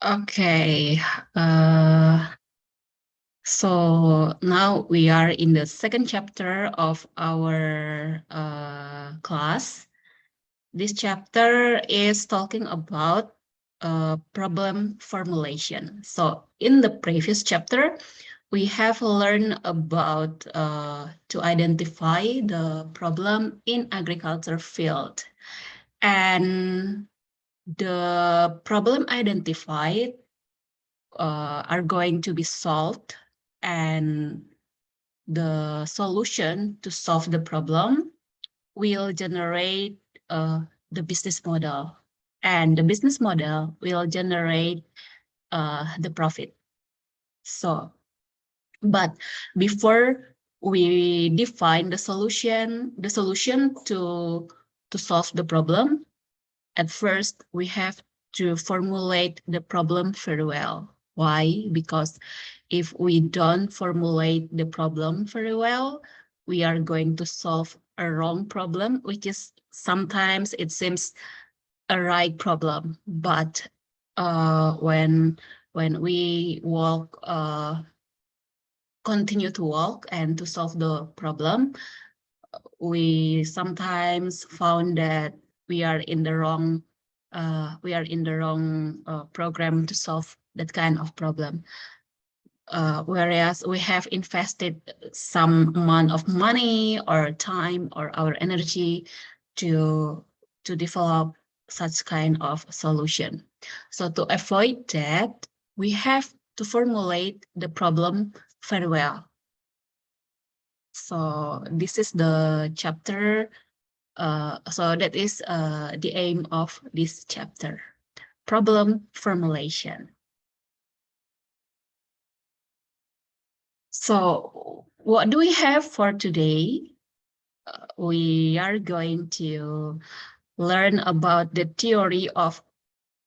Okay, so now we are in the second chapter of our class. This chapter is talking about problem formulation. So in the previous chapter, we have learned about to identify the problem in agriculture field. And the problem identified are going to be solved, and the solution to solve the problem will generate the business model, and the business model will generate the profit. So, but before we define the solution to solve the problem, at first we have to formulate the problem very well. Why? Because if we don't formulate the problem very well, we are going to solve a wrong problem, which is sometimes it seems a right problem. But when we continue to walk and to solve the problem, we sometimes found that we are in the wrong program to solve that kind of problem. Whereas we have invested some amount of money or time or our energy to develop such kind of solution. So to avoid that, we have to formulate the problem very well. So this is the chapter. So that is the aim of this chapter, problem formulation. So what do we have for today? We are going to learn about the theory of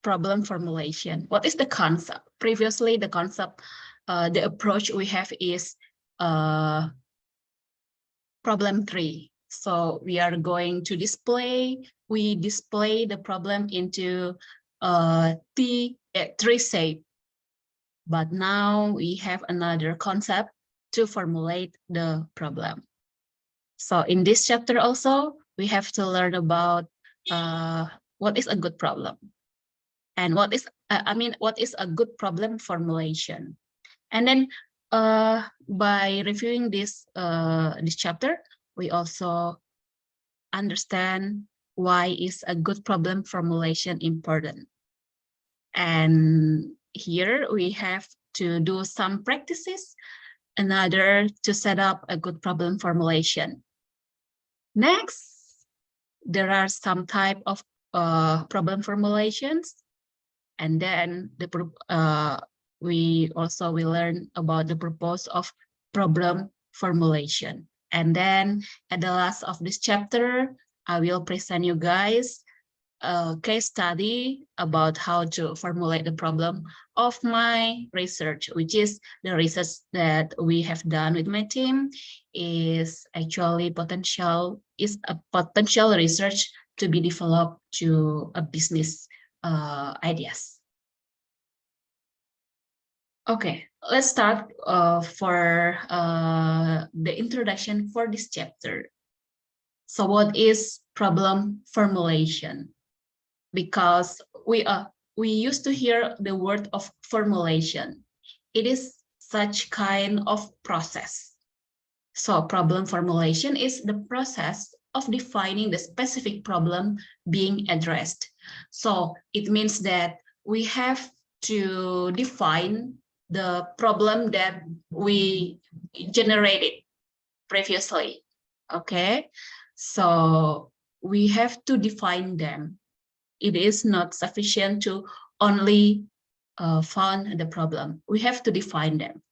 problem formulation. What is the concept? Previously, the concept, the approach we have is problem tree. So we are going to display the problem into tree shape. But now we have another concept to formulate the problem. So in this chapter also, we have to learn about what is a good problem, and what is a good problem formulation. And then by reviewing this chapter, we also understand why is a good problem formulation important. And here we have to do some practices in order to set up a good problem formulation. Next, there are some type of problem formulations, and then we also will learn about the purpose of problem formulation. And then at the last of this chapter, I will present you guys a case study about how to formulate the problem of my research, which is the research that we have done with my team is actually a potential research to be developed to a business ideas. Okay, let's start for the introduction for this chapter. So what is problem formulation? Because we used to hear the word of formulation. It is such kind of process. So problem formulation is the process of defining the specific problem being addressed. So it means that we have to define the problem that we generated previously. Okay, so we have to define them. It is not sufficient to only find the problem. We have to define them.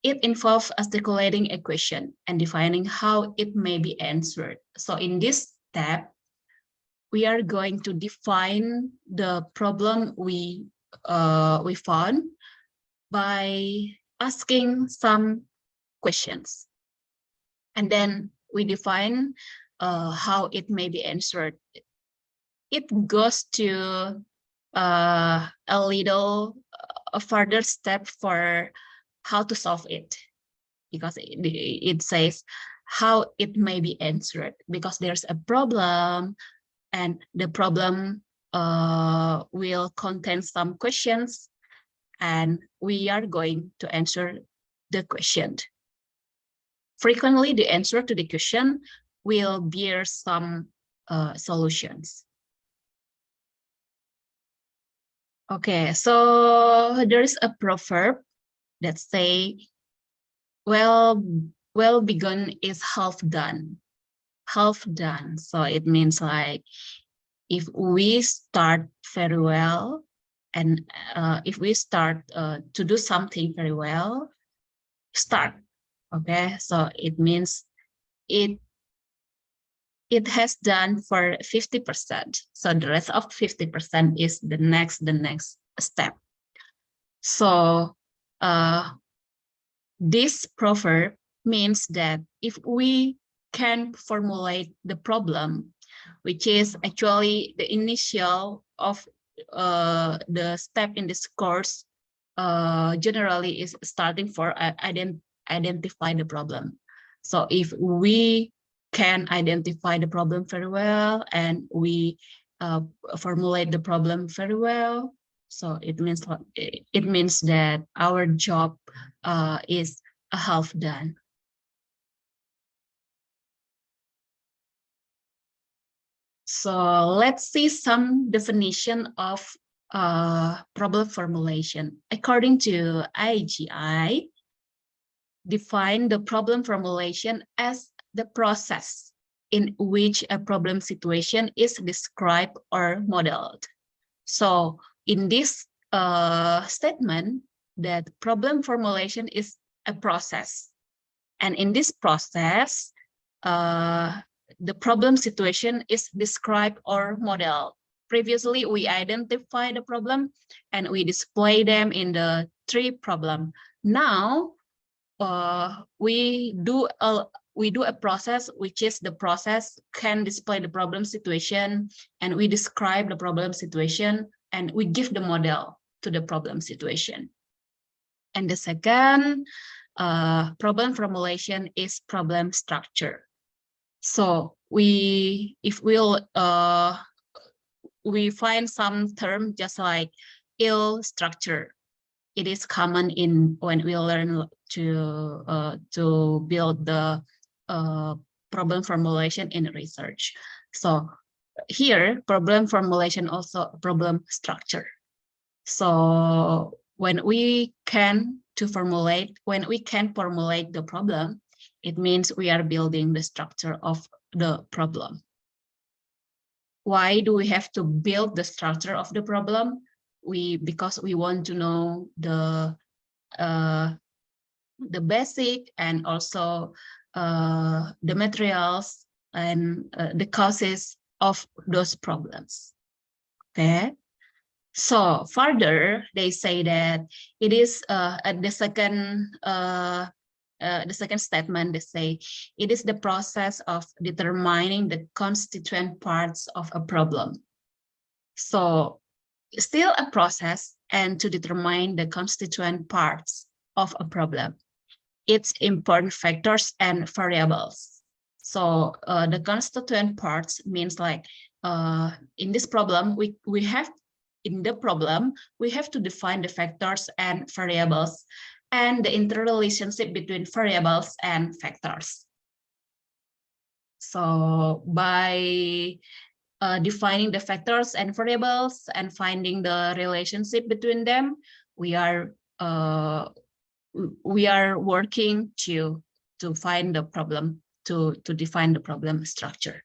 It involves articulating a question and defining how it may be answered. So in this step, we are going to define the problem we we found by asking some questions, and then we define how it may be answered. It goes to a little a further step for how to solve it, because it says how it may be answered, because there's a problem and the problem will contain some questions, and we are going to answer the question. Frequently, the answer to the question will bear some solutions. Okay, so there is a proverb that say, well begun is half done. Half done. So it means like if we start very well, and if we start to do something very well, start. Okay, so it means it has done for 50%. So the rest of 50% is the next step. So this proverb means that if we can formulate the problem, which is actually the initial of the step in this course, generally is starting for identify the problem. So if we can identify the problem very well and we formulate the problem very well, so it means that our job is half done. So let's see some definition of problem formulation. According to IGI, define the problem formulation as the process in which a problem situation is described or modeled. So in this statement, that problem formulation is a process, and in this process, the problem situation is described or modeled. Previously, we identify the problem and we display them in the 3 problem. Now, we do a process, which is the process can display the problem situation, and we describe the problem situation, and we give the model to the problem situation. And the second problem formulation is problem structure. So if we find some term just like ill structure, it is common in when we learn to build the problem formulation in research. So here, problem formulation also problem structure. So when we can formulate the problem, it means we are building the structure of the problem. Why do we have to build the structure of the problem? Because we want to know the basic and also the materials and the causes of those problems. Okay. So further, they say that it is the second statement. They say it is the process of determining the constituent parts of a problem. So still a process, and to determine the constituent parts of a problem, its important factors and variables. So the constituent parts means like in this problem we have to define the factors and variables and the interrelationship between variables and factors. So by defining the factors and variables and finding the relationship between them, we are working to find the problem, to define the problem structure.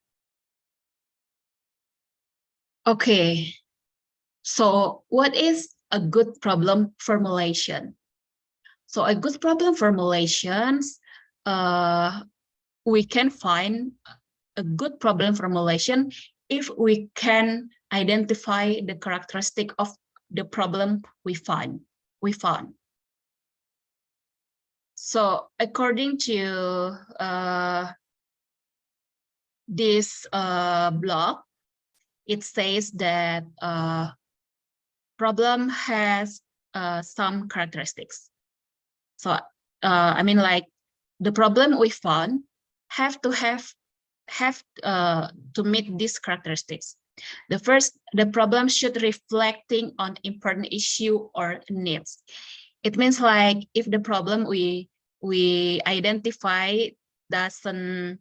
Okay, so what is a good problem formulation? So a good problem formulations, we can find a good problem formulation if we can identify the characteristic of the problem we found. So according to this blog, it says that problem has some characteristics. So I mean, like, the problem we found have to meet these characteristics. The first, the problem should reflecting on important issue or needs. It means, like, if the problem we identify doesn't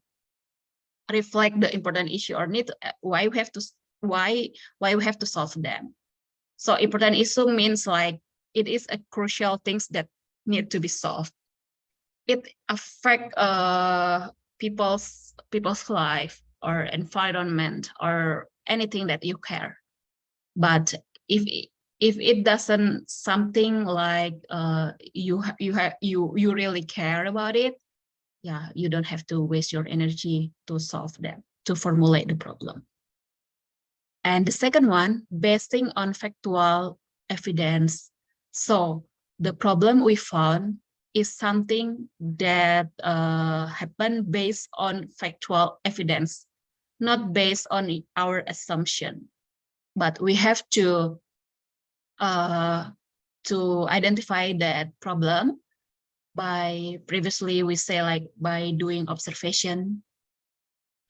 reflect the important issue or need, why we have to solve them. So important issue means, like, it is a crucial things that need to be solved. It affect people's life or environment or anything that you care. But if it doesn't something like you really care about it, yeah, you don't have to waste your energy to solve them, to formulate the problem. And the second one, basing on factual evidence. So the problem we found is something that happened based on factual evidence, not based on our assumption. But we have to identify that problem by, previously we say, like, by doing observation,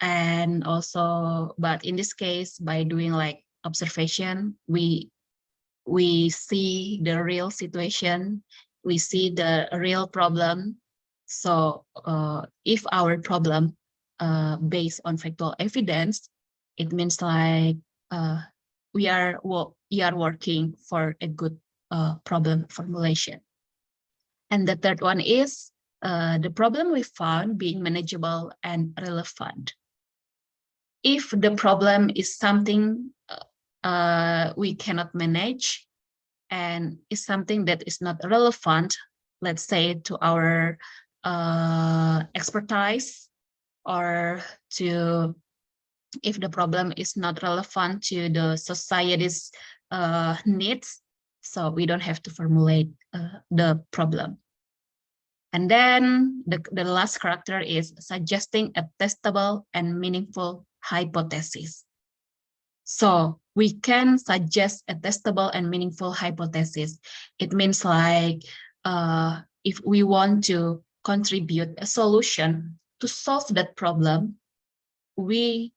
and also, but in this case, by doing like observation, we see the real situation, we see the real problem. So if our problem based on factual evidence, it means, like, we are working for a good problem formulation. And the third one is the problem we found being manageable and relevant. If the problem is something we cannot manage and is something that is not relevant, let's say, to our expertise, or to, if the problem is not relevant to the society's needs, so we don't have to formulate the problem. And then the last character is suggesting a testable and meaningful hypothesis. So we can suggest a testable and meaningful hypothesis. It means, like, if we want to contribute a solution to solve that problem, we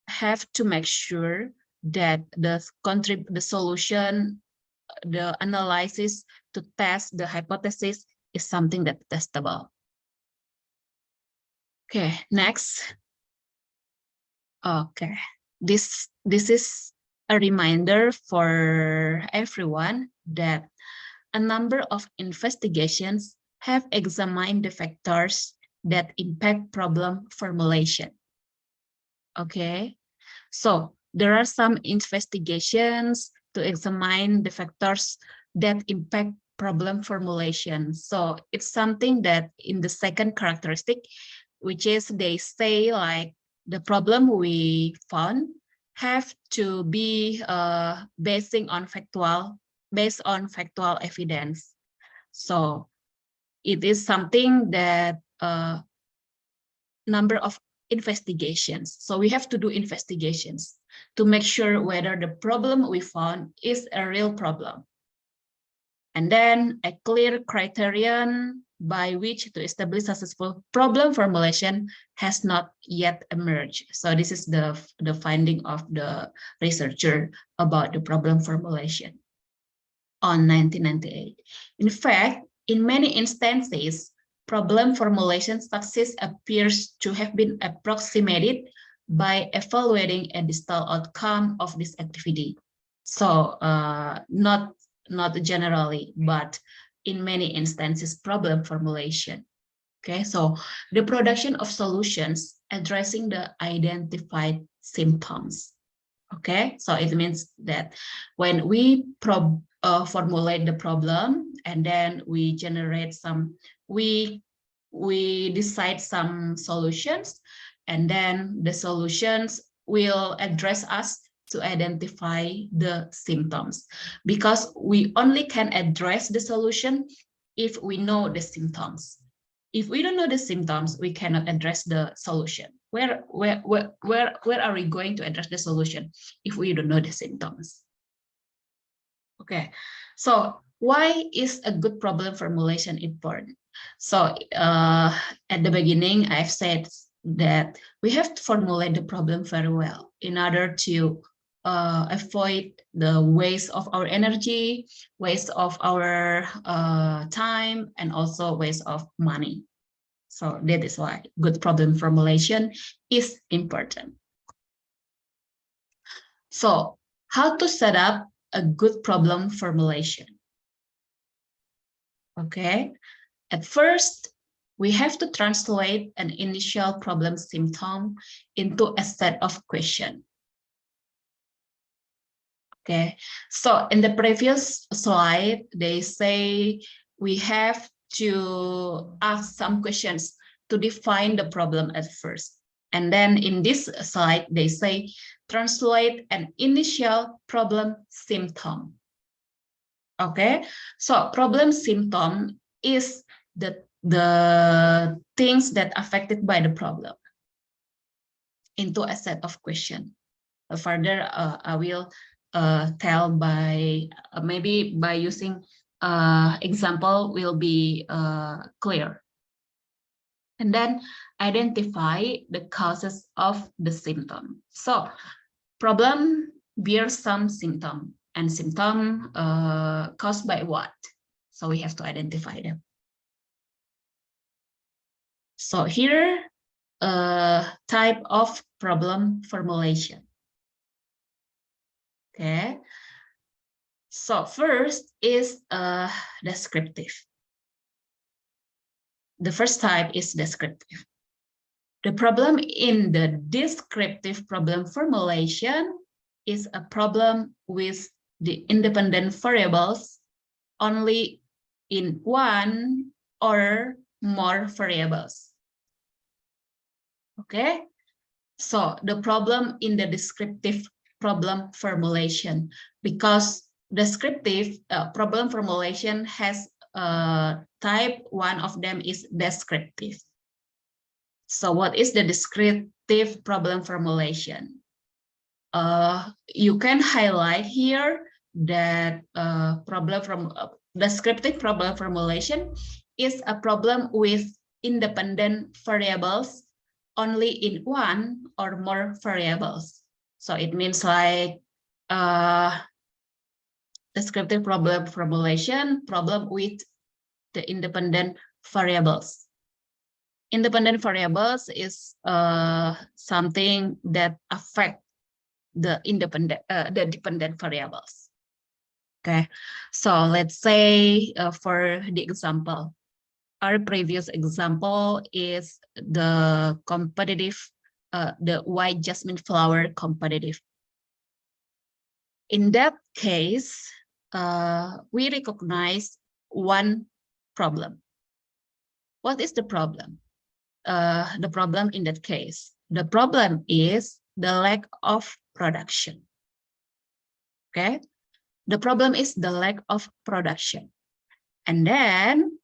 have to make sure that the solution, the analysis to test the hypothesis is something that's testable. Okay, next. Okay, this is a reminder for everyone that a number of investigations have examined the factors that impact problem formulation. Okay, so there are some investigations to examine the factors that impact problem formulation. So it's something that in the second characteristic, which is they say, like, the problem we found have to be based on factual evidence. So it is something that number of investigations. So we have to do investigations to make sure whether the problem we found is a real problem. And then a clear criterion by which to establish successful problem formulation has not yet emerged. So this is the finding of the researcher about the problem formulation on 1998. In fact, in many instances, problem formulation success appears to have been approximated by evaluating a distal outcome of this activity. So not generally, but in many instances, problem formulation. Okay, so the production of solutions addressing the identified symptoms. Okay, so it means that when we formulate the problem, and then we generate some, we decide some solutions, and then the solutions will address us to identify the symptoms, because we only can address the solution if we know the symptoms. If we don't know the symptoms, we cannot address the solution. Where are we going to address the solution if we don't know the symptoms? Okay, so why is a good problem formulation important? So at the beginning, I've said that we have to formulate the problem very well in order to avoid the waste of our energy, waste of our time, and also waste of money. So that is why good problem formulation is important. So how to set up a good problem formulation? Okay, at first, we have to translate an initial problem symptom into a set of questions. Okay, so in the previous slide, they say we have to ask some questions to define the problem at first. And then in this slide, they say translate an initial problem symptom. Okay, so problem symptom is the things that affected by the problem into a set of questions. Further, I will tell by maybe by using example will be clear. And then identify the causes of the symptom. So problem bears some symptom, and symptom caused by what? So we have to identify them. So here, type of problem formulation. Okay. So first is descriptive. The first type is descriptive. The problem in the descriptive problem formulation is a problem with the independent variables only in one or more variables. Okay, so the problem in the descriptive problem formulation, because descriptive problem formulation has type, one of them is descriptive. So what is the descriptive problem formulation? You can highlight here that descriptive problem formulation is a problem with independent variables only in one or more variables. So it means like descriptive problem formulation, problem with the independent variables. Independent variables is something that affect the dependent variables. Okay, so let's say for the example, our previous example is the competitive, the white jasmine flower competitive. In that case, we recognize one problem. What is the problem? The problem in that case, the problem is the lack of production. Okay, the problem is the lack of production, and then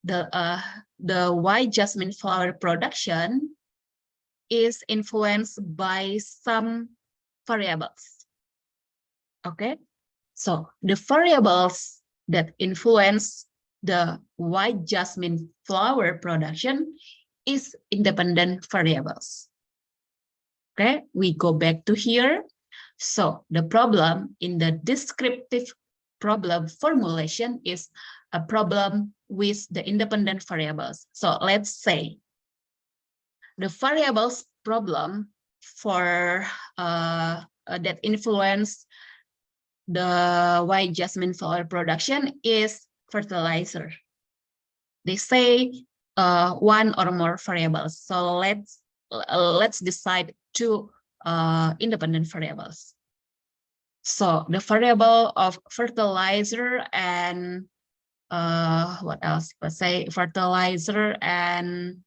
the white jasmine flower production is influenced by some variables. Okay, so the variables that influence the white jasmine flower production is independent variables. Okay, we go back to here. So the problem in the descriptive problem formulation is a problem with the independent variables. So let's say the variables problem for that influence the white jasmine flower production is fertilizer. They say one or more variables. So let's decide two independent variables. So the variable of fertilizer and what else? Let's say fertilizer and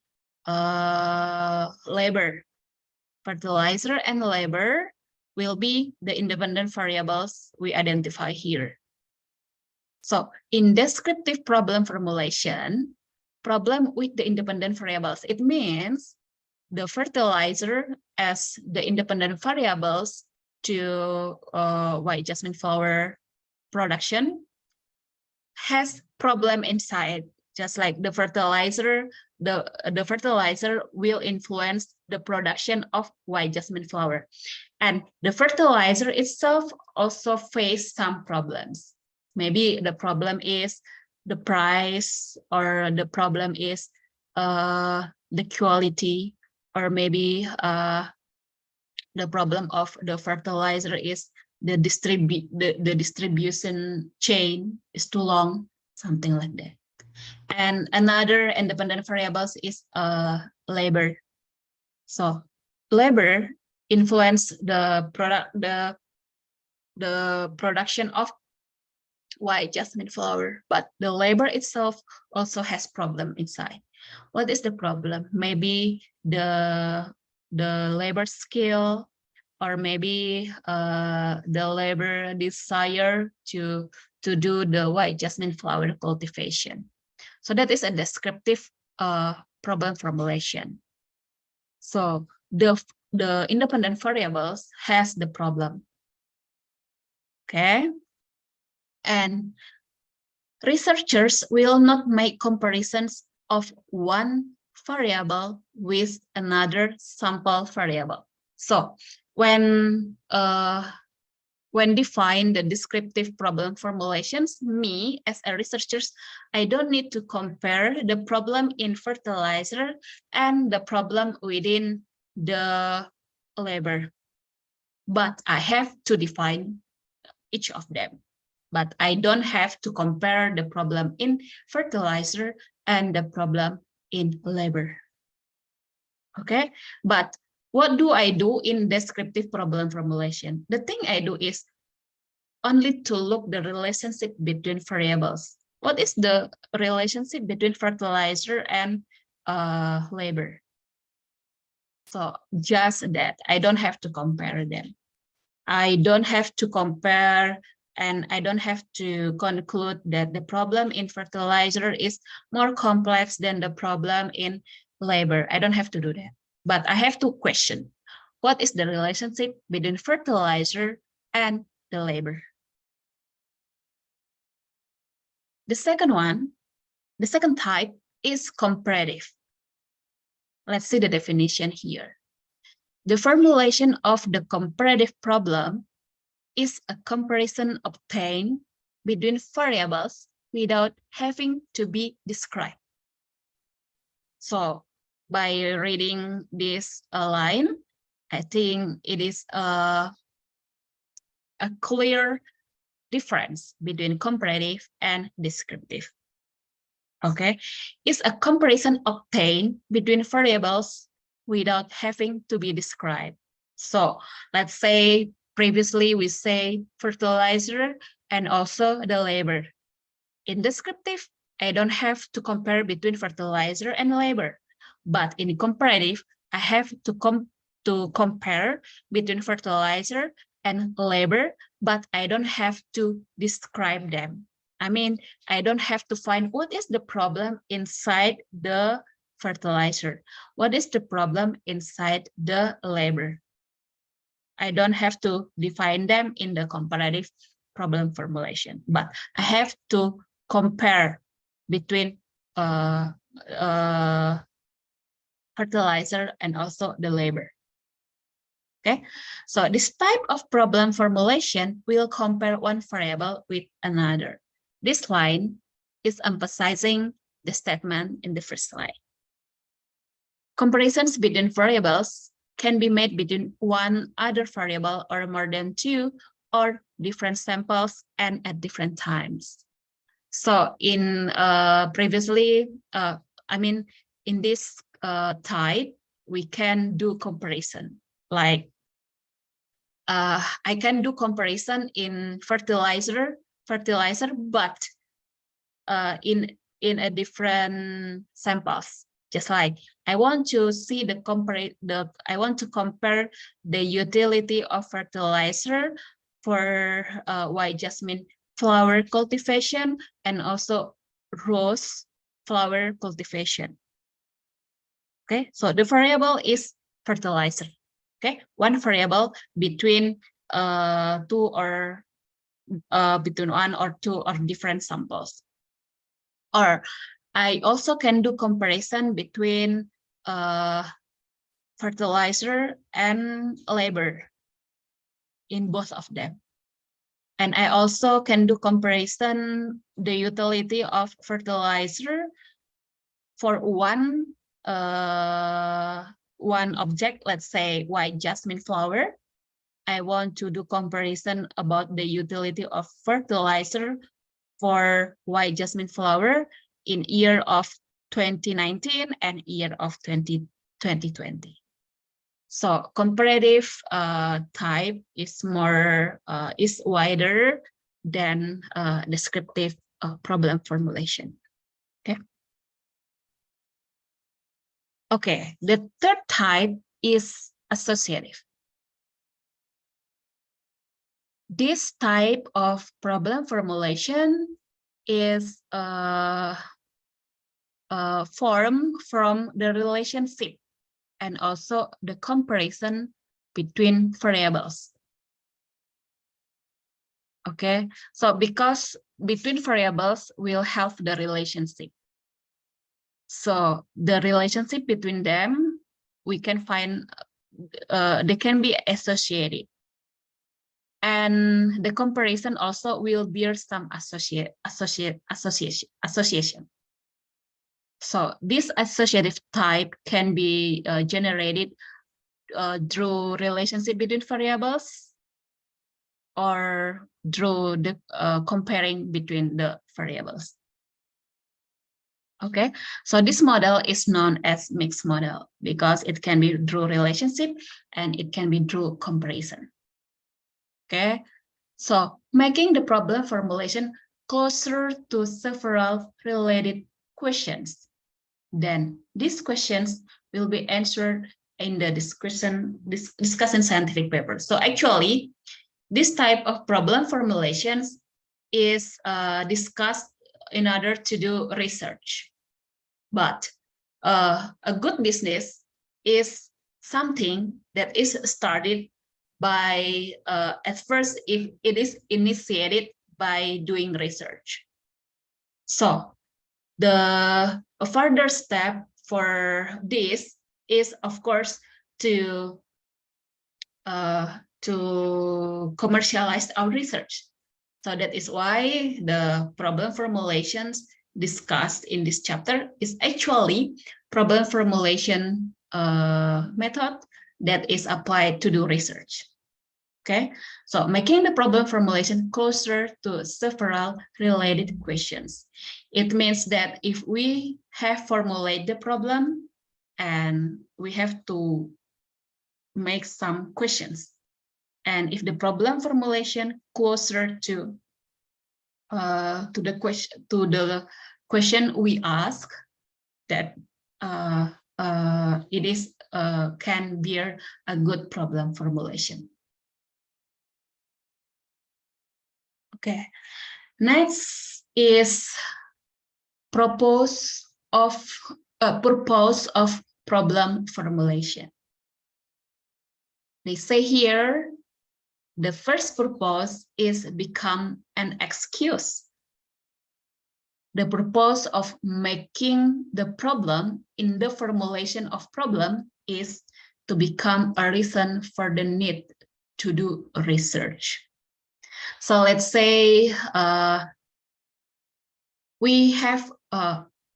labor. Fertilizer and labor will be the independent variables we identify here. So in descriptive problem formulation, problem with the independent variables, it means the fertilizer as the independent variables to white jasmine flower production has problem inside. Just like the fertilizer, the fertilizer will influence the production of white jasmine flower. And the fertilizer itself also face some problems. Maybe the problem is the price, or the problem is the quality, or maybe the problem of the fertilizer is the distribution chain is too long, something like that. And another independent variables is labor. So labor influence the production of white jasmine flower, but the labor itself also has problem inside. What is the problem? Maybe the labor skill, or maybe the labor desire to do the white jasmine flower cultivation. So that is a descriptive problem formulation. So the independent variables has the problem. Okay. And researchers will not make comparisons of one variable with another sample variable. So when define the descriptive problem formulations, me as a researcher, I don't need to compare the problem in fertilizer and the problem within the labor, but I have to define each of them. But I don't have to compare the problem in fertilizer and the problem in labor. Okay, but what do I do in descriptive problem formulation? The thing I do is only to look the relationship between variables. What is the relationship between fertilizer and labor? So just that, I don't have to compare them. I don't have to compare, and I don't have to conclude that the problem in fertilizer is more complex than the problem in labor. I don't have to do that. But I have to question, what is the relationship between fertilizer and the labor? The second type is comparative. Let's see the definition here. The formulation of the comparative problem is a comparison obtained between variables without having to be described. So by reading this line, I think it is a clear difference between comparative and descriptive. Okay, it's a comparison obtained between variables without having to be described. So let's say previously we say fertilizer and also the labor. In descriptive, I don't have to compare between fertilizer and labor, but in comparative, I have to compare between fertilizer and labor, but I don't have to describe them. I mean, I don't have to find what is the problem inside the fertilizer. What is the problem inside the labor? I don't have to define them in the comparative problem formulation, but I have to compare between fertilizer and also the labor. Okay, so this type of problem formulation will compare one variable with another. This line is emphasizing the statement in the first line. Comparisons between variables can be made between one other variable or more than two, or different samples and at different times. So in previously, in this type, we can do comparison. Like I can do comparison in fertilizer, but in a different samples. Just like I want to see I want to compare the utility of fertilizer for white jasmine flower cultivation and also rose flower cultivation. Okay, so the variable is fertilizer. Okay, one variable between between one or two or different samples. Or I also can do comparison between fertilizer and labor in both of them. And I also can do comparison the utility of fertilizer for one object, let's say white jasmine flower. I want to do comparison about the utility of fertilizer for white jasmine flower in year of 2019 and year of 2020. So comparative type is wider than descriptive problem formulation. Okay. Okay, the third type is associative. This type of problem formulation is formed from the relationship and also the comparison between variables. Okay, so because between variables we'll have the relationship. So the relationship between them, we can find, they can be associated. And the comparison also will bear some association. So this associative type can be generated through relationship between variables or through the comparing between the variables. Okay, so this model is known as mixed model because it can be through relationship and it can be through comparison. Okay, so making the problem formulation closer to several related questions. Then these questions will be answered in the discussion scientific paper. So actually, this type of problem formulations is discussed in order to do research. But a good business is something that is started by, at first, if it is initiated by doing research. So the further step for this is, of course, to commercialize our research. So that is why the problem formulations discussed in this chapter is actually problem formulation method that is applied to do research. Okay, so making the problem formulation closer to several related questions. It means that if we have formulated the problem and we have to make some questions, and if the problem formulation closer to the question we ask, that it is can bear a good problem formulation. Okay, next is purpose of problem formulation. They say here, the first purpose is become an excuse. The purpose of making the problem in the formulation of problem is to become a reason for the need to do research. So let's say we have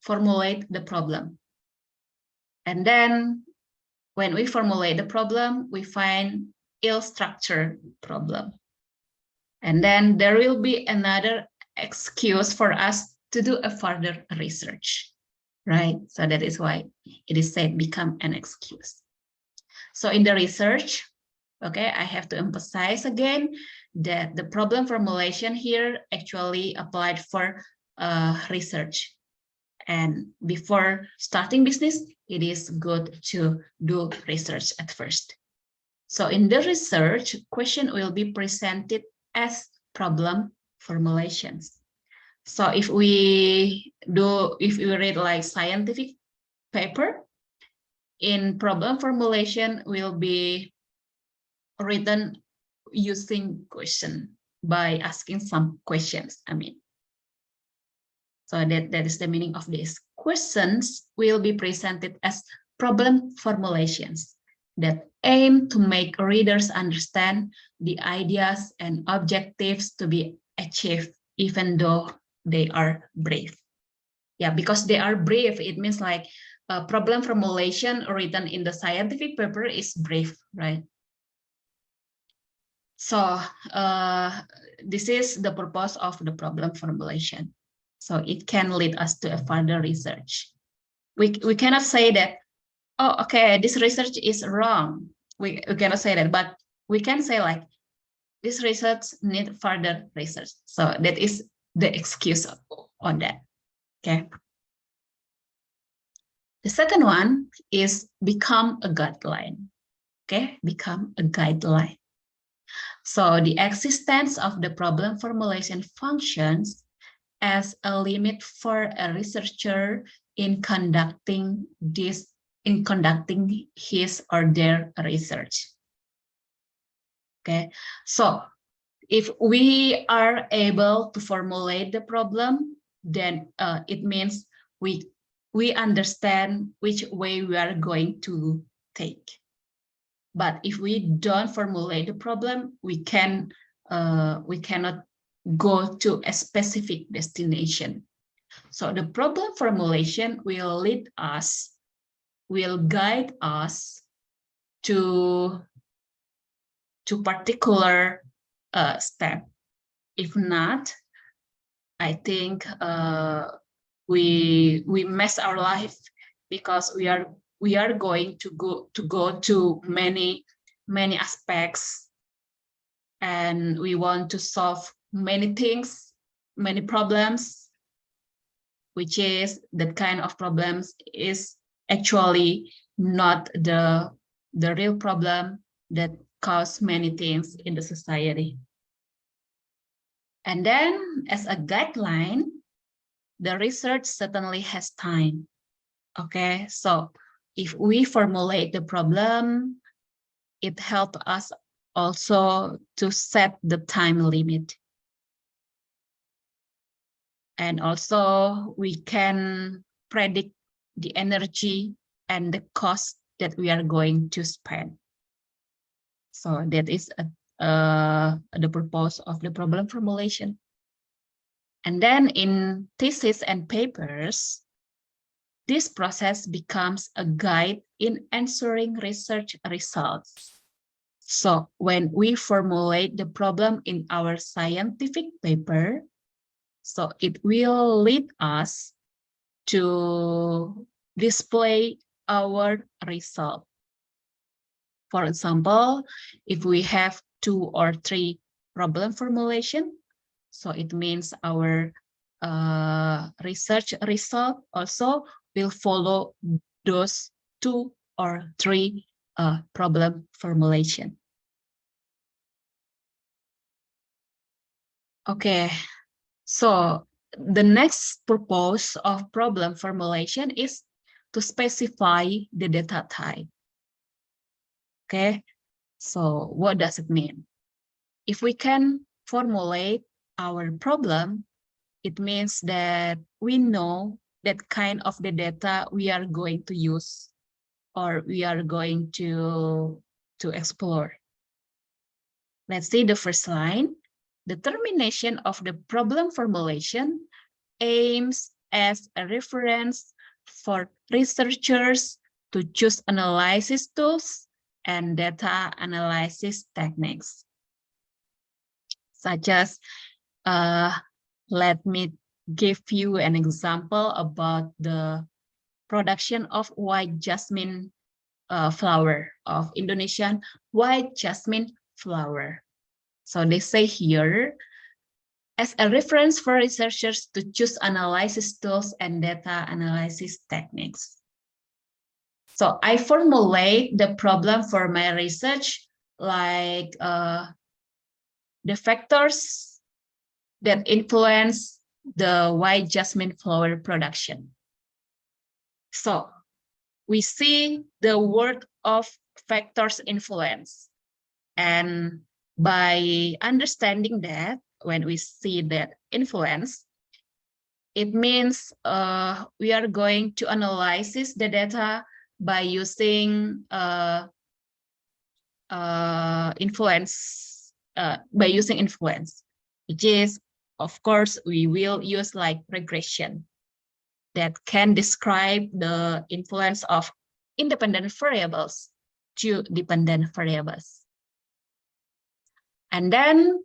formulate the problem. And then when we formulate the problem, we find ill-structured problem. And then there will be another excuse for us to do a further research, right? So that is why it is said become an excuse. So in the research, okay, I have to emphasize again that the problem formulation here actually applied for research. And before starting business, it is good to do research at first. So in the research, question will be presented as problem formulations. So if we read like scientific paper, in problem formulation will be written using question by asking some questions. So that is the meaning of this. Questions will be presented as problem formulations that aim to make readers understand the ideas and objectives to be achieved, even though they are brief. Yeah, because they are brief, it means like a problem formulation written in the scientific paper is brief, right? So this is the purpose of the problem formulation. So it can lead us to a further research. We cannot say that, oh, okay, this research is wrong. We cannot say that, but we can say like, this research need further research. So that is the excuse on that, okay? The second one is become a guideline, okay? Become a guideline. So the existence of the problem formulation functions as a limit for a researcher in conducting his or their research. Okay, so if we are able to formulate the problem, then it means we understand which way we are going to take. But if we don't formulate the problem, we cannot go to a specific destination. So the problem formulation will guide us to particular step. If not, I think we mess our life, because we are going to go to many aspects, and we want to solve many things, many problems, which is that kind of problems is actually not the real problem that cause many things in the society. And then as a guideline, the research certainly has time. Okay, so if we formulate the problem, it helps us also to set the time limit. And also we can predict the energy and the cost that we are going to spend. So that is the purpose of the problem formulation. And then in thesis and papers, this process becomes a guide in answering research results. So when we formulate the problem in our scientific paper, so it will lead us to display our result. For example, if we have 2 or 3 problem formulation, so it means our research result also will follow those 2 or 3 problem formulation. Okay, so the next purpose of problem formulation is to specify the data type. Okay, so what does it mean? If we can formulate our problem, it means that we know that kind of the data we are going to use or we are going to explore. Let's see the first line. Determination of the problem formulation aims as a reference for researchers to choose analysis tools and data analysis techniques, such as, let me give you an example about the production of white jasmine flower, of Indonesian white jasmine flower. So they say here, as a reference for researchers to choose analysis tools and data analysis techniques. So I formulate the problem for my research like the factors that influence the white jasmine flower production. So we see the word of factors influence. And by understanding that, when we see that influence, it means we are going to analyze the data by using influence, which is, of course, we will use like regression that can describe the influence of independent variables to dependent variables. And then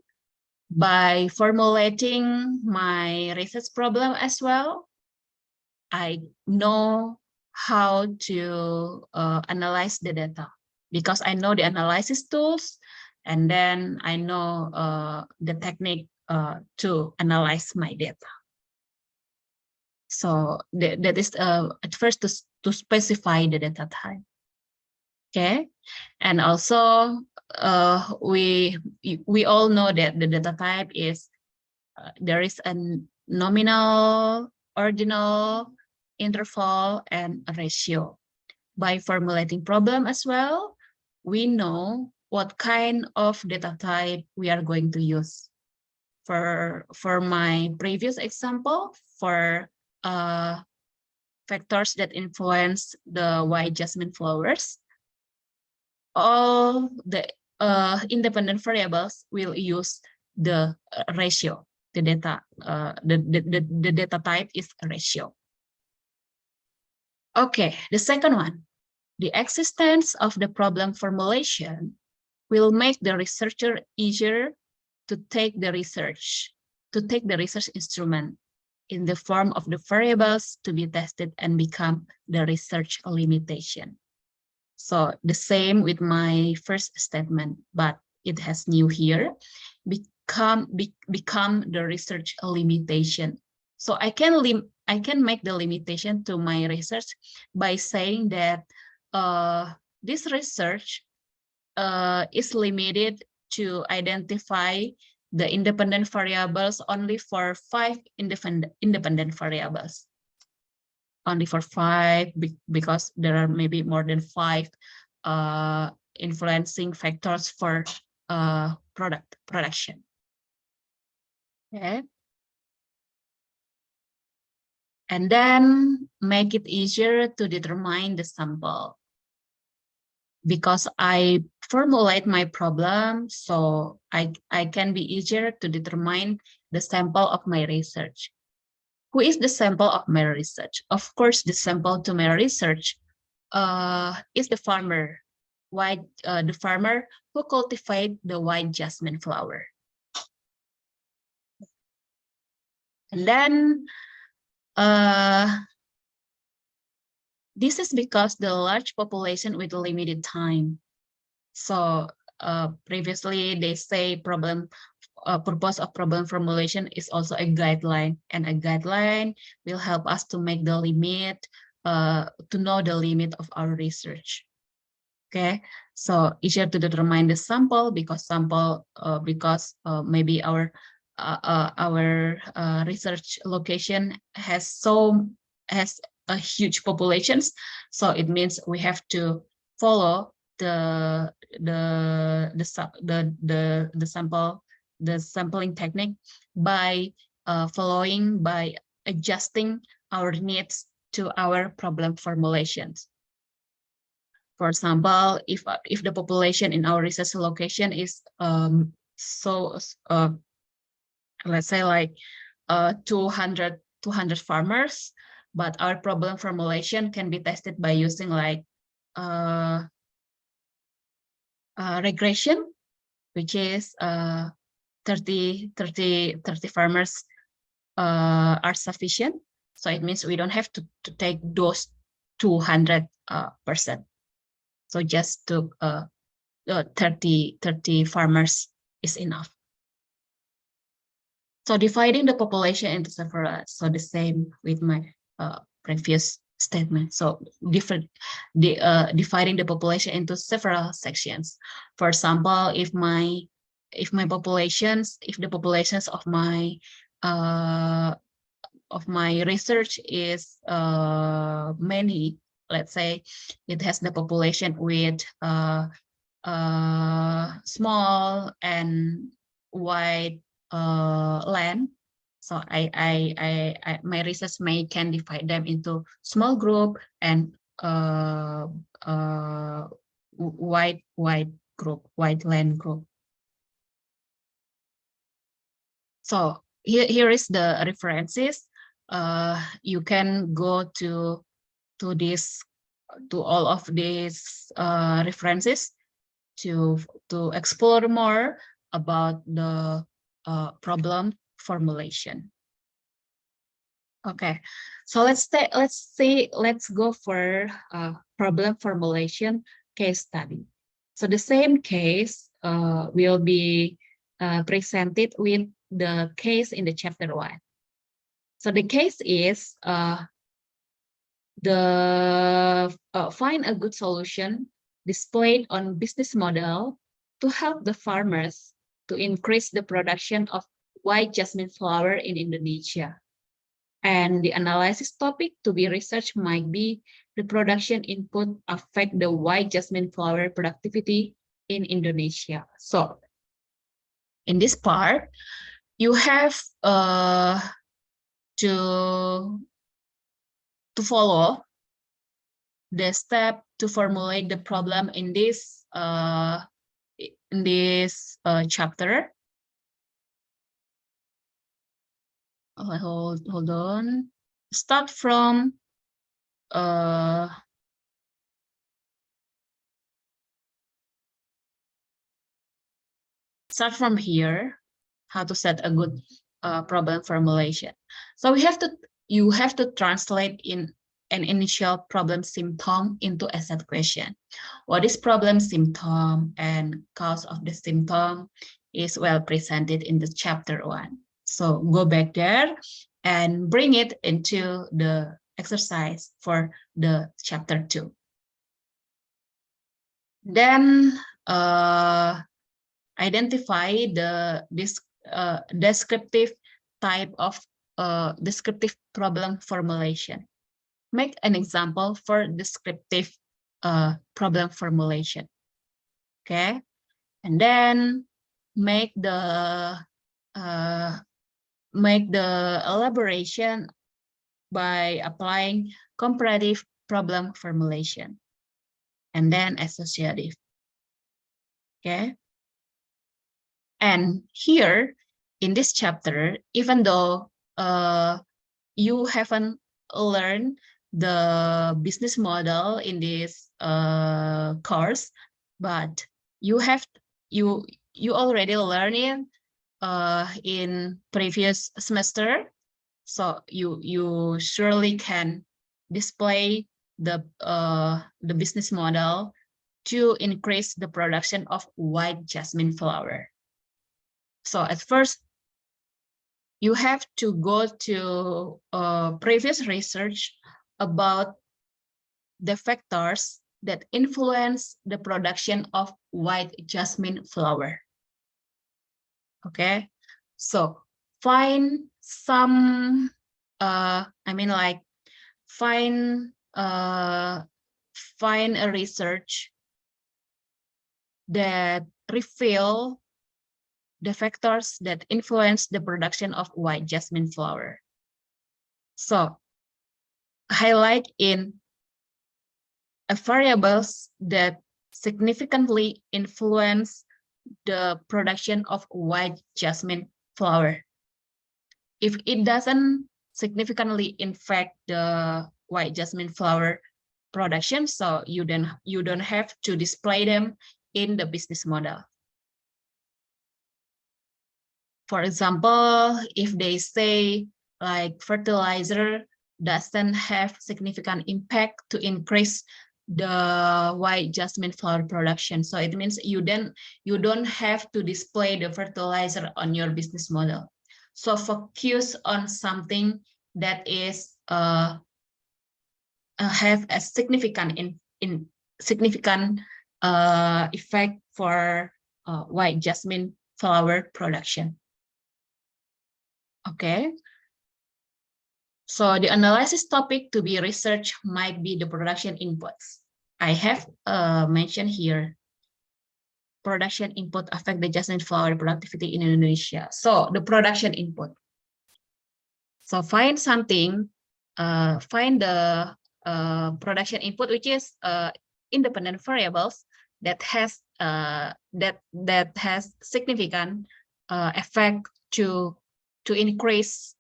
by formulating my research problem as well, I know how to analyze the data because I know the analysis tools, and then I know the technique to analyze my data. So that is at first to specify the data type. Okay, and also we all know that the data type is there is a nominal, ordinal, interval, and a ratio. By formulating problem as well, we know what kind of data type we are going to use. For my previous example, for factors that influence the white jasmine flowers, all the independent variables will use the ratio. The data, the data type is a ratio. Okay, the second one, the existence of the problem formulation will make the researcher easier to take the research instrument in the form of the variables to be tested and become the research limitation. So the same with my first statement, but it has new here, become the research limitation. So I can make the limitation to my research by saying that this research is limited to identify the independent variables only for 5 independent variables. Only for 5 because there are maybe more than 5 influencing factors for production. Okay. And then make it easier to determine the sample. Because I formulate my problem, so I can be easier to determine the sample of my research. Who is the sample of my research? Of course, the sample to my research is the farmer, the farmer who cultivate the white jasmine flower. And then this is because the large population with limited time. So previously they say purpose of problem formulation is also a guideline, and a guideline will help us to make the limit, to know the limit of our research. Okay, so easier to determine the sample because maybe our research location has a huge populations, so it means we have to follow the sampling technique by adjusting our needs to our problem formulations. For example, if the population in our research location is let's say like 200 farmers, but our problem formulation can be tested by using like regression, which is 30 farmers are sufficient. So it means we don't have to take those 200%. So just to 30 farmers is enough. So dividing the population into several, so the same with my previous statement. So dividing the population into several sections. For example, if the populations of my research is many, let's say it has the population with small and wide land. So my research can divide them into small group and wide land group. So here is the references. You can go to all of these references to explore more about the problem formulation. Okay, so let's go for problem formulation case study. So the same case will be presented with the case in the chapter 1. So the case is find a good solution displayed on business model to help the farmers to increase the production of white jasmine flower in Indonesia. And the analysis topic to be researched might be the production input affect the white jasmine flower productivity in Indonesia. So in this part, you have to follow the step to formulate the problem in this chapter. Hold on. Start from here. How to set a good problem formulation. So you have to translate in an initial problem symptom into a set question. What is problem symptom and cause of the symptom is well presented in the chapter 1. So go back there and bring it into the exercise for the chapter 2. Then identify this descriptive type of descriptive problem formulation. Make an example for descriptive problem formulation. Okay, and then make the elaboration by applying comparative problem formulation, and then associative. Okay, and here in this chapter, even though you haven't learned the business model in this course, but you already learned it in previous semester, so you surely can display the business model to increase the production of white jasmine flower. So at first, you have to go to previous research about the factors that influence the production of white jasmine flower. Okay, so find some, find a research that reveal the factors that influence the production of white jasmine flower. So highlight in variables that significantly influence the production of white jasmine flower. If it doesn't significantly affect the white jasmine flower production, so you don't have to display them in the business model. For example, if they say like fertilizer doesn't have significant impact to increase the white jasmine flower production, so it means you don't have to display the fertilizer on your business model. So focus on something that is have a significant significant effect for white jasmine flower production. Okay. So the analysis topic to be researched might be the production inputs. I have mentioned here, production input affect the jasmine flower productivity in Indonesia. So the production input. So find something, find the production input, which is independent variables that has significant effect to increase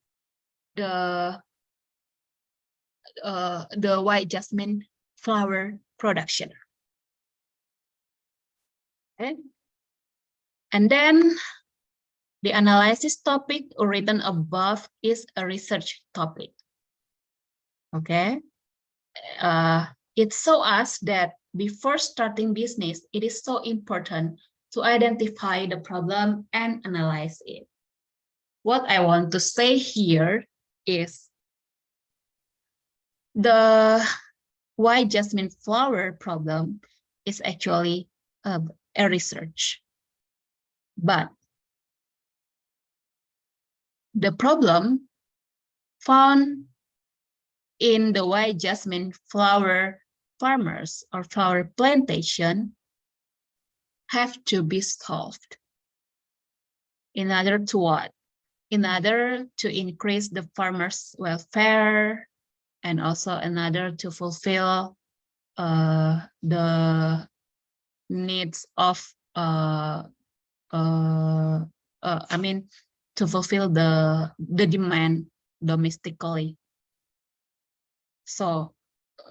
the white jasmine flower production. Okay. And then the analysis topic written above is a research topic. Okay. It shows us that before starting business, it is so important to identify the problem and analyze it. What I want to say here is the white jasmine flower problem is actually a research, but the problem found in the white jasmine flower farmers or flower plantation have to be solved in order to what? In order to increase the farmers' welfare, and also in order to fulfill the needs of I mean, to fulfill the demand domestically. So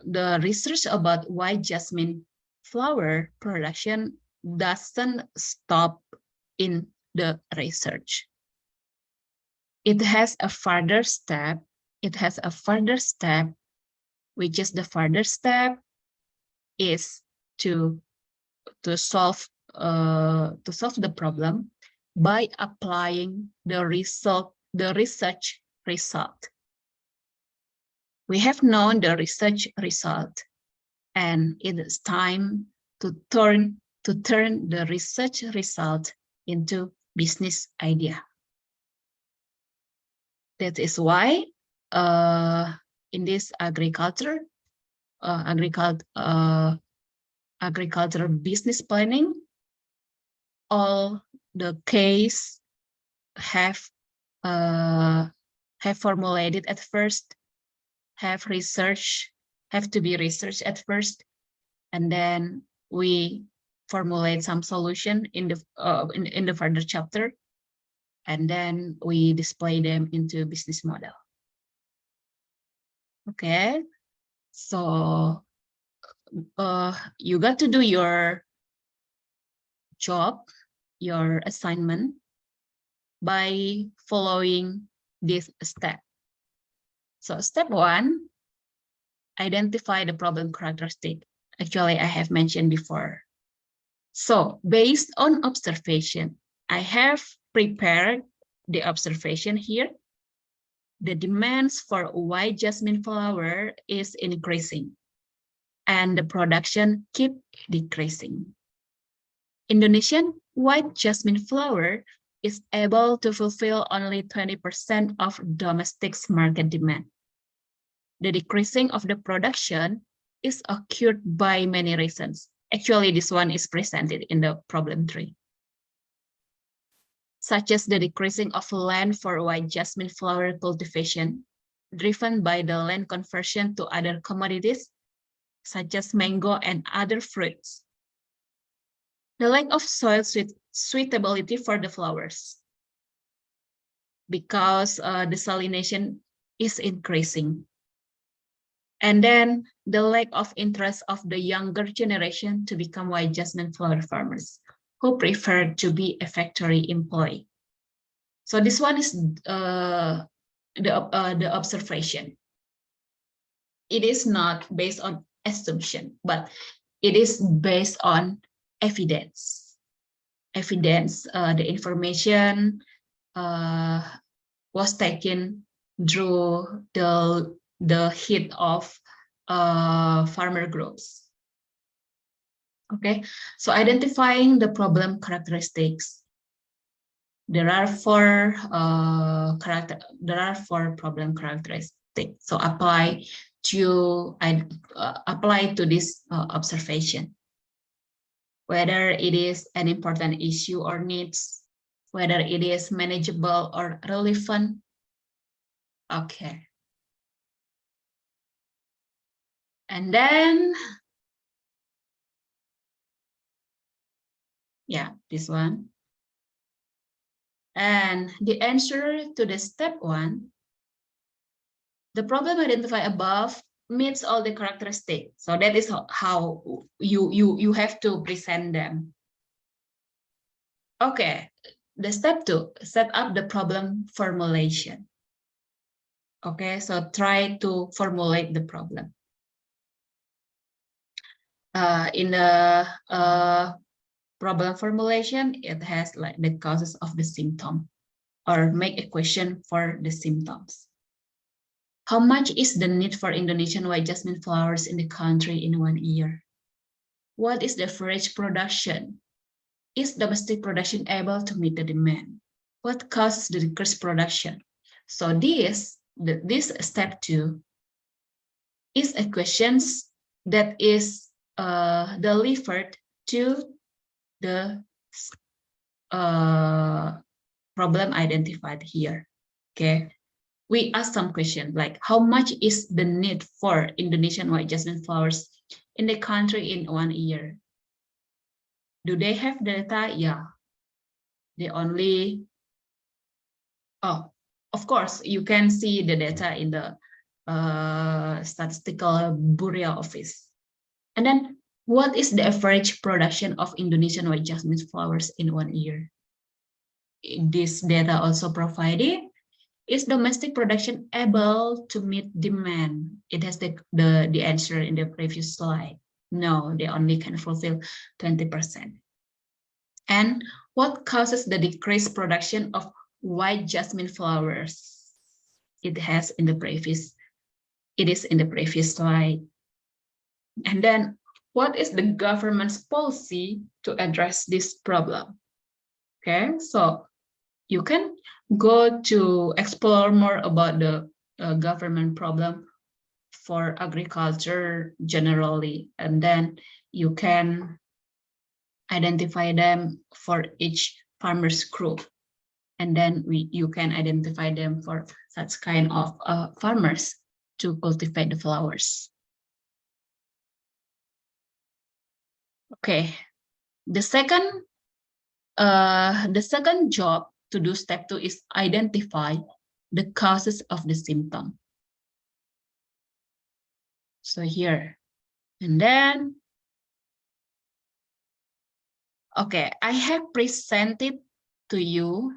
the research about white jasmine flower production doesn't stop in the research. It has a further step. It has a further step, which is the further step is to solve the problem by applying the research result. We have known the research result, and it is time to turn the research result into business idea. That is why in this agriculture business planning, all the case have formulated at first, have to be researched at first, and then we formulate some solution in the further chapter, and then we display them into business model. Okay, so you got to do your job, your assignment, by following this step. So step 1, identify the problem characteristic. Actually, I have mentioned before. So based on observation, I have prepared the observation here. The demands for white jasmine flower is increasing, and the production keep decreasing. Indonesian white jasmine flower is able to fulfill only 20% of domestic market demand. The decreasing of the production is occurred by many reasons. Actually, this one is presented in the problem 3. Such as the decreasing of land for white jasmine flower cultivation, driven by the land conversion to other commodities, such as mango and other fruits. The lack of soil suitability for the flowers, because desalination is increasing. And then the lack of interest of the younger generation to become white jasmine flower farmers, who prefer to be a factory employee. So this one is the observation. It is not based on assumption, but it is based on evidence. The information was taken through the hit of farmer groups. Okay, so identifying the problem characteristics. There are four problem characteristics. So apply to this observation. Whether it is an important issue or needs, whether it is manageable or relevant. Okay. And then, yeah, this one. And the answer to the step 1, the problem identified above meets all the characteristics. So that is how you have to present them. Okay, the step 2, set up the problem formulation. Okay, so try to formulate the problem. In the problem formulation, it has like the causes of the symptom, or make a question for the symptoms. How much is the need for Indonesian white jasmine flowers in the country in 1 year? What is the average production? Is domestic production able to meet the demand? What causes the decreased production? So this step 2 is a question that is delivered to the problem identified here. Okay, we ask some questions like, how much is the need for Indonesian white jasmine flowers in the country in 1 year? Do they have data? Yeah, they only, oh, of course, you can see the data in the statistical bureau office. And then, what is the average production of Indonesian white jasmine flowers in 1 year? This data also provided. Is domestic production able to meet demand? It has the answer in the previous slide. No, they only can fulfill 20%. And what causes the decreased production of white jasmine flowers? It is in the previous slide. And then, what is the government's policy to address this problem? Okay, so you can go to explore more about the government problem for agriculture generally, and then you can identify them for each farmer's group, and then you can identify them for such kind of farmers to cultivate the flowers. Okay, the second job to do step 2 is identify the causes of the symptom. So here, and then, okay, I have presented to you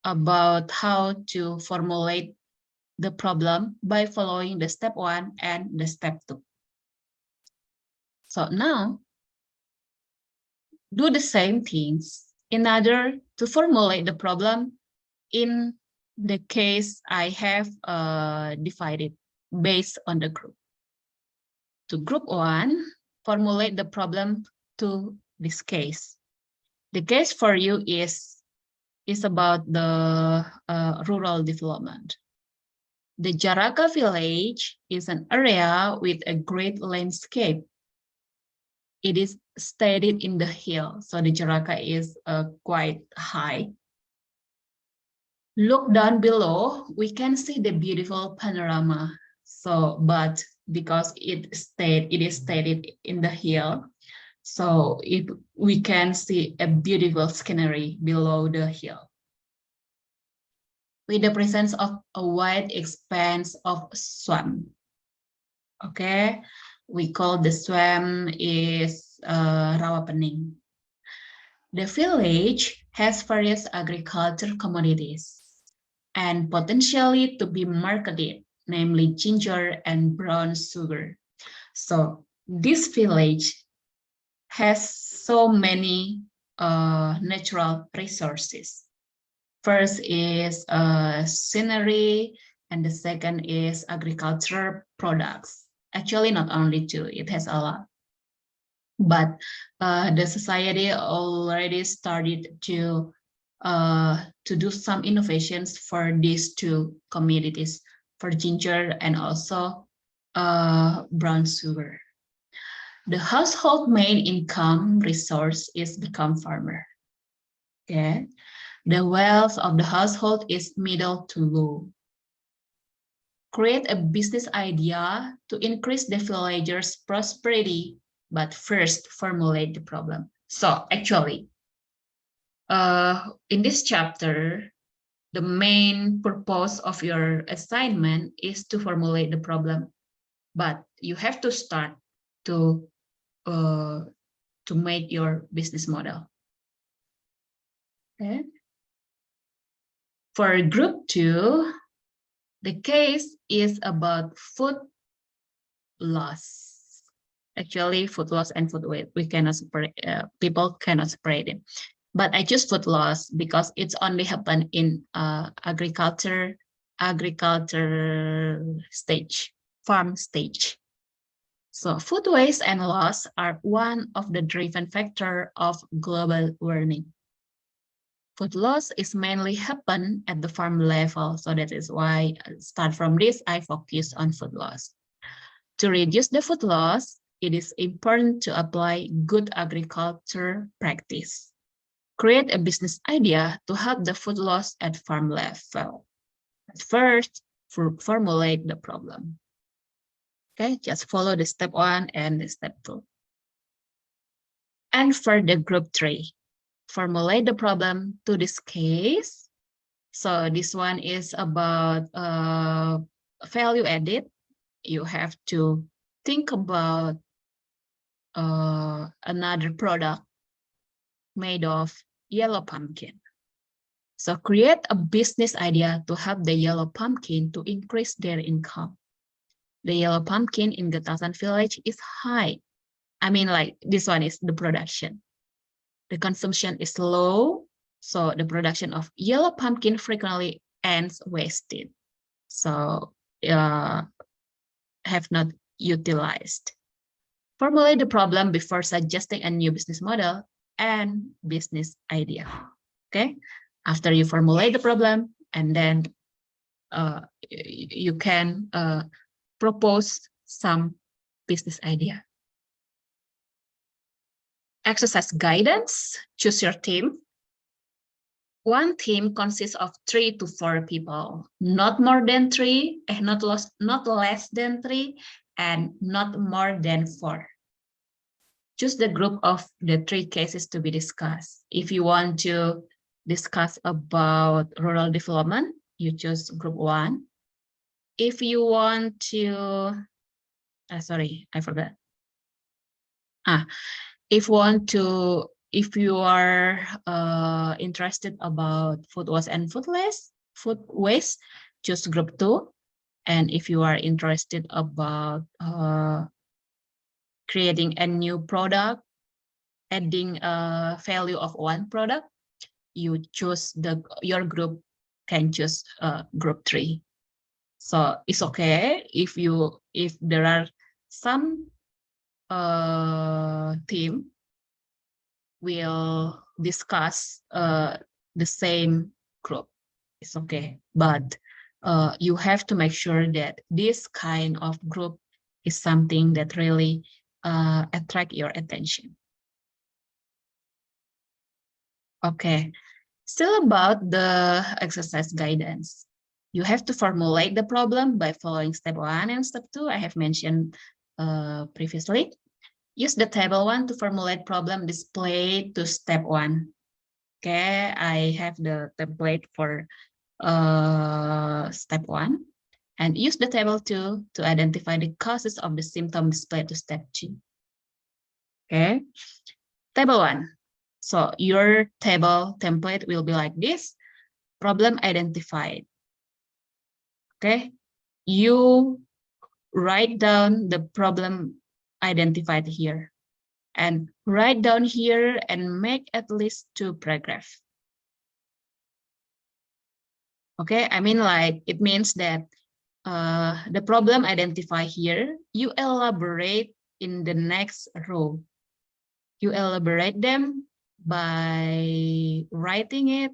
about how to formulate the problem by following the step 1 and the step 2. So now, do the same things in order to formulate the problem in the case I have divided based on the group. To group 1, formulate the problem to this case. The case for you is about the rural development. The Jaraka village is an area with a great landscape. It is stated in the hill, so the Jaraka is quite high. Look down below, we can see the beautiful panorama. So, but because it is stated in the hill, so we can see a beautiful scenery below the hill, with the presence of a wide expanse of swamp. Okay, we call the swamp is Rawa Pening. The village has various agriculture commodities and potentially to be marketed, namely ginger and brown sugar. So this village has so many natural resources. First is scenery, and the second is agriculture products. Actually, not only two, it has a lot. But the society already started to do some innovations for these two commodities, for ginger and also brown sugar. The household main income resource is become farmer. Okay, the wealth of the household is middle to low. Create a business idea to increase the villagers' prosperity, but first formulate the problem. So actually, in this chapter, the main purpose of your assignment is to formulate the problem, but you have to start to make your business model. Okay. For group 2, the case is about food loss. Actually, food loss and food waste, we cannot separate, people cannot separate it. But I choose food loss because it's only happen in agriculture stage, farm stage. So food waste and loss are one of the driven factor of global warming. Food loss is mainly happen at the farm level. So that is why, start from this, I focus on food loss. To reduce the food loss, it is important to apply good agriculture practice. Create a business idea to help the food loss at farm level. But first, formulate the problem. Okay, just follow the step 1 and the step 2. And for the group 3, formulate the problem to this case. So this one is about value added. You have to think about another product made of yellow pumpkin. So create a business idea to help the yellow pumpkin to increase their income. The yellow pumpkin in Getasan village is high. I mean, like this one is the production. The consumption is low, so the production of yellow pumpkin frequently ends wasted. So have not utilized. Formulate the problem before suggesting a new business model and business idea. Okay, after you formulate the problem, and then you can propose some business idea. Exercise guidance, choose your team. One team consists of 3 to 4 people, not more than 3, not less than 3, and not more than 4. Choose the group of the 3 cases to be discussed. If you want to discuss about rural development, you choose group 1. If you want to, sorry, I forgot. If you are interested about food waste and food waste, choose group 2. And if you are interested about creating a new product, adding a value of one product, you choose your group can choose group 3. So it's okay if there are some team will discuss the same group. It's okay, but you have to make sure that this kind of group is something that really attract your attention. Okay, still about the exercise guidance. You have to formulate the problem by following step 1 and step 2 I have mentioned previously. Use the table 1 to formulate problem displayed to step 1. Okay, I have the template for step 1. And use the table 2 to identify the causes of the symptom displayed to step 2. Okay, table 1. So your table template will be like this. Problem identified. Okay, you write down the problem identified here and write down here and make at least 2 paragraphs. Okay, I mean like it means that the problem identified here, you elaborate in the next row. You elaborate them by writing it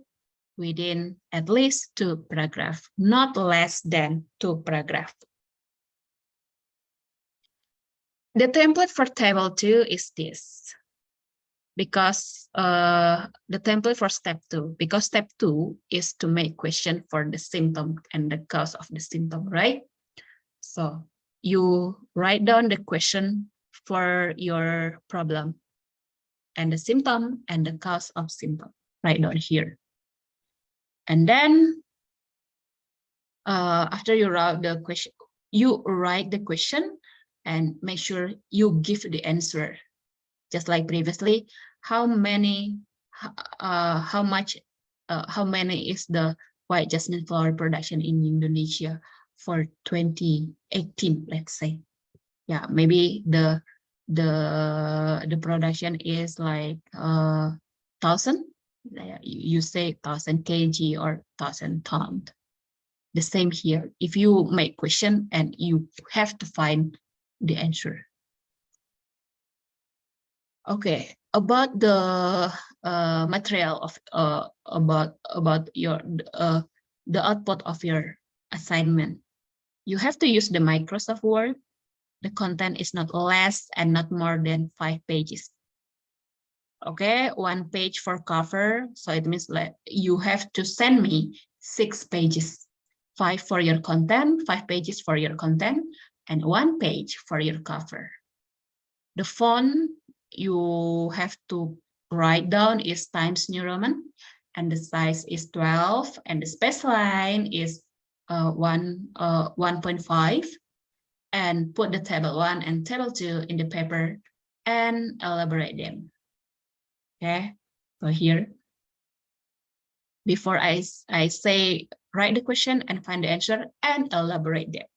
within at least 2 paragraphs, not less than 2 paragraphs. The template for table 2 is this. Because the template for step 2, because step 2 is to make question for the symptom and the cause of the symptom, right? So you write down the question for your problem and the symptom and the cause of symptom right down here. And then after you write the question, and make sure you give the answer. Just like previously, how many is the white jasmine flower production in Indonesia for 2018, let's say. Yeah, maybe the production is like 1,000. You say 1,000 kg or 1,000 ton. The same here. If you make question and you have to find the answer. Okay, about the material of about your the output of your assignment. You have to use the Microsoft Word. The content is not less and not more than 5 pages. Okay, 1 page for cover. So it means like you have to send me 6 pages, 5 for your content, 5 pages for your content, and 1 page for your cover. The font you have to write down is Times New Roman, and the size is 12, and the space line is 1.5, and put the table 1 and table 2 in the paper and elaborate them. Okay, so here, before I say write the question and find the answer and elaborate them.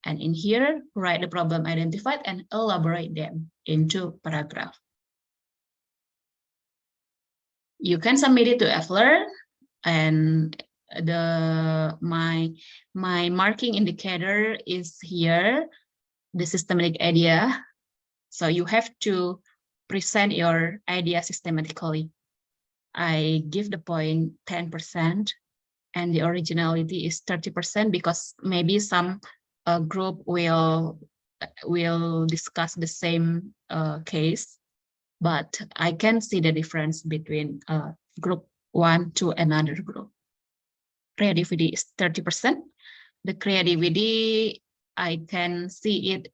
And in here, write the problem identified and elaborate them into paragraph. You can submit it to FLearn, and my marking indicator is here, the systematic idea. So you have to present your idea systematically. I give the point 10%, and the originality is 30% because maybe some group will discuss the same case, but I can see the difference between group 1 to another group. Creativity is 30%. The creativity, I can see it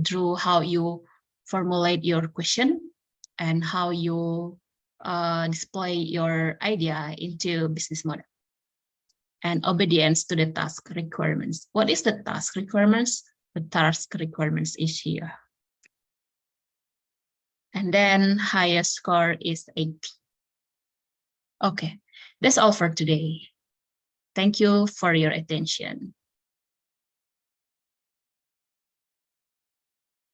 through how you formulate your question and how you display your idea into business model. And obedience to the task requirements. What is the task requirements? The task requirements is here. And then highest score is 80. Okay, that's all for today. Thank you for your attention.